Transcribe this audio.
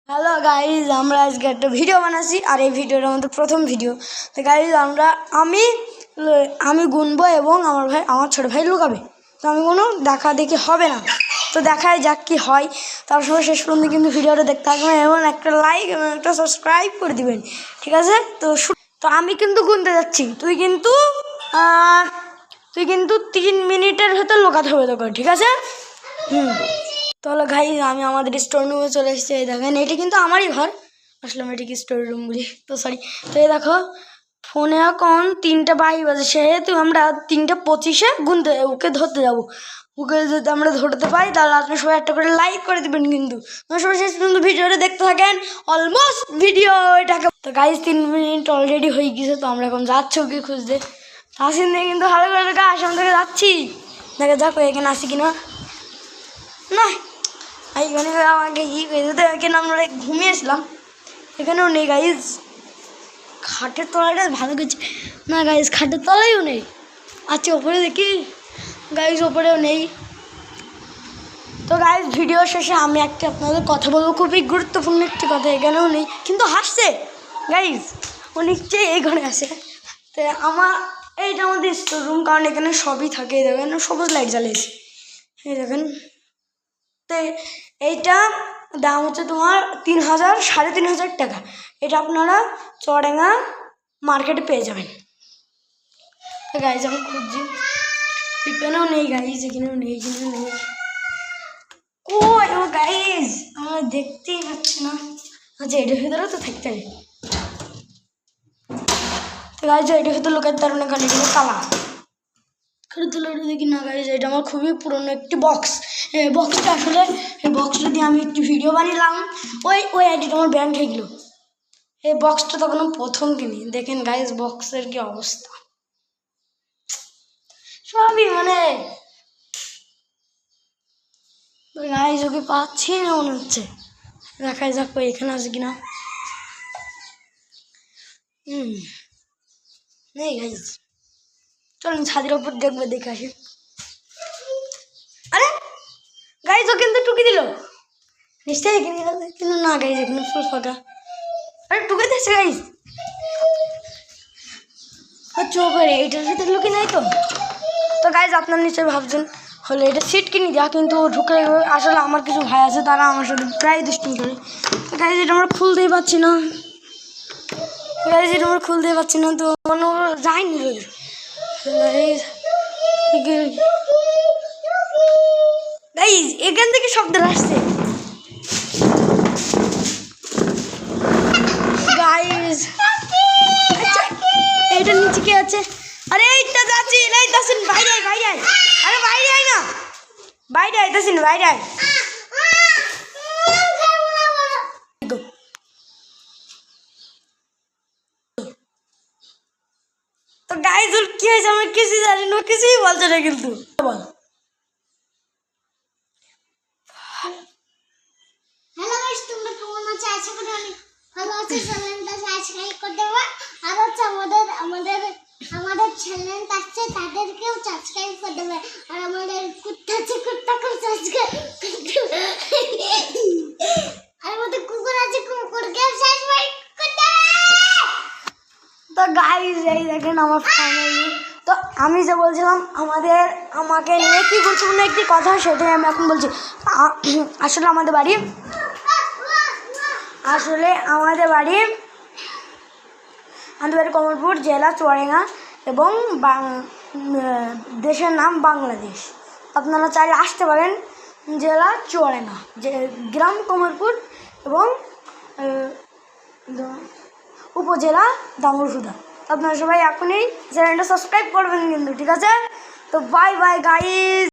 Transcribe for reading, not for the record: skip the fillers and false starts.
Hello guys, আমরা আজকে একটা ভিডিও বানাচ্ছি আর এই ভিডিওটা আমাদের প্রথম ভিডিও। তো গাইজ আমি গুনবো এবং আমার ছোটো ভাই লুকাবে। তো আমি কোনো দেখি হবে না, তো দেখাই যাক কি হয়। তার সময় শেষ পর্যন্ত কিন্তু ভিডিওটা দেখতে থাকবেন এবং একটা লাইক এবং একটা সাবস্ক্রাইব করে দিবেন, ঠিক আছে? তো আমি কিন্তু গুনতে যাচ্ছি, তুই কিন্তু 3 মিনিটের ভেতর লুকাতে হবে তোকে, ঠিক আছে? তাহলে ভাই আমি আমাদের স্টোর রুমে চলে এসেছি। এই দেখেন, এটি কিন্তু আমারই ঘর, আসলে আমি এটিকে স্টোর রুম বলি, তো সরি। তো এই দেখো, ফোনে এখন 3:22 বাজে, সেহেতু আমরা 3:25-এ ওকে ধরতে যাবো। ওকে যদি আমরা ধরতে পারি তাহলে আপনি সবাই একটা করে লাইক করে দেবেন। কিন্তু সবাই শেষ পর্যন্ত ভিডিওটা দেখতে থাকেন, অলমোস্ট ভিডিও এটাকে। তো গাইজ 3 মিনিট অলরেডি হয়ে গেছে, তো আমরা এখন যাচ্ছি ওকে খুঁজতে। আসেন দিয়ে কিন্তু ভালো করে আসে, আমাদেরকে যাচ্ছি, দেখা যাক এখানে আসি কিনা। না, এইখানে আমাকে এখানে আমরা ঘুমিয়েছিলাম, এখানেও নেই গাইজ। খাটের তলাটা ভালো করছে না গাইজ, খাটের তলায়ও নেই। আচ্ছা ওপরে দেখি গাইজ, ওপরেও নেই। তো গাইজ ভিডিও শেষে আমি আপনাদের কথা বলবো, খুবই গুরুত্বপূর্ণ একটি কথা। এখানেও নেই, কিন্তু হাসছে গাইজ, ও নিশ্চয়ই এই ঘরে আসে। তো এইটা আমাদের স্টোর রুম, কারণ এখানে সবই থাকে। দেখেন সবুজ লাইট জ্বালিয়েছে, এই দেখেন। তো এইটা দাম হচ্ছে তোমার 3,000-3,500 টাকা। এটা আপনারা চুয়াডাঙ্গা মার্কেটে পেয়ে যাবেন। তো গাইজ আমি খুঁজছি, এখানেও নেই গাইজ, এখানেও নেই, এখানেও নেই। ও গাইজ আমরা দেখতেই পাচ্ছি না। আচ্ছা এটার ভিতরেও তো থাকতে হবে। তো গাইজ এটার ভিতরে লোকের তার না, কারণ এগুলো কালা। দেখি না গাইজ, এটা আমার খুবই পুরনো একটি বক্স। এই বক্সটা দিয়ে আমি একটি ভিডিও বানিয়েছিলাম, ওই আইডিটা আমার ব্যান্ড হয়ে গেল। এই বক্সটা তখন আমি প্রথম কিনি। দেখেন গাইজ বক্সের কি অবস্থা, সবই গাইজ ওকে পাচ্ছি না মনে হচ্ছে। দেখাই যাক এখানে আছে কিনা। নেই গাইজ, চলুন ছাদের ওপর দেখবে, দেখে আসি। আরে গাইজ ও কিন্তু টুকি দিল, নিশ্চয়ই এখানে, কিন্তু না গাইজ এখানে ফুল ফাঁকা। আরে টুকে দিচ্ছে গাইজ, চোখ এইটার ভিতরে লুকি নাই তো। তো গাইজ আপনার নিশ্চয়ই ভাবছেন হলে এটা সিট কিনে দেওয়া, কিন্তু ঢুকে আসলে আমার কিছু ভাই আছে, তারা আমার সাথে প্রায় দুষ্টুমি করে। তো গাইজ এটা আমরা খুলতেই পারছি না, তো যায়নি রোজ। গাইজ এখান থেকে শব্দ আসছে গাইজ। আচ্ছা এটা নিচে কে আছে? আরে এইটা যাচ্ছি, এই তাসিন বাইরে আয়, আরে বাইরে আয় না, বাইরে আয় তাসিন, বাইরে আয়। তো গাইজ ওর কি হয়েছে আমি কিছুই জানি না, কিছুই বলছে না, কিন্তু বল। হ্যালো গাইস, তোমরা কেমন আছো? আশা করি অনেক ভালো আছো। চ্যানেলটা সাবস্ক্রাইব করে দেবো, আর হচ্ছে আমাদের চ্যানেলটা আছে তাদেরকেও সাবস্ক্রাইব করে দেবে, আর আমাদের কুত্তাকেও সাবস্ক্রাইব করে দেবে, আর আমাদের কুকুর আছে কুকুরকেও সাবস্ক্রাইব করে দেবে। তো গাইজ এই দেখেন আমার ফ্যামিলি। তো আমি যে বলছিলাম আমাকে নিয়ে কি গুরুত্বপূর্ণ একটি কথা, সেটাই আমি এখন বলছি। আসলে আমাদের বাড়ি কমলপুর, জেলা চুয়াডাঙ্গা, এবং দেশের নাম বাংলাদেশ। আপনারা চাইলে আসতে পারেন, জেলা চুয়াডাঙ্গা, গ্রাম কমলপুর, এবং উপজেলা দামুড়হুদা। আপনারা সবাই এখনই চ্যানেলটা সাবস্ক্রাইব করবেন কিন্তু, ঠিক আছে? তো বাই বাই গাইজ।